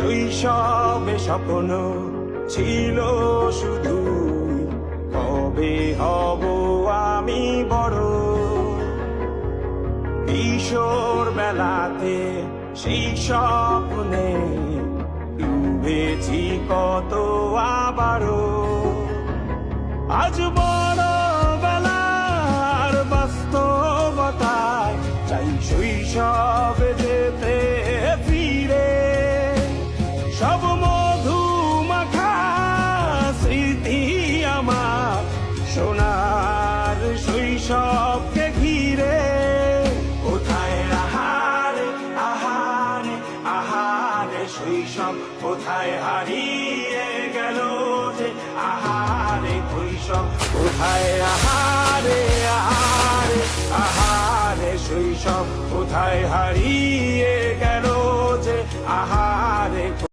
শৈশবে স্বপ্ন ছিল শুধু কবে হব আমি বড়। কিশোর বেলাতে সেই স্বপ্নে ডুবেছি কত আবারও। আজ বড় বেলার বাস্তবতায় চাই শৈশবে যেতে ফিরে। সব মধুমাখা স্মৃতি আমার সোনার শৈশবকে ঘিরে। কোথায় আহারে আহারে আহারে শৈশব কোথায় হারিয়ে গেল যে আহারে শৈশব কোথায় আহারে আহারে আহারে শৈশব কোথায় হারিয়ে গেল যে আহারে।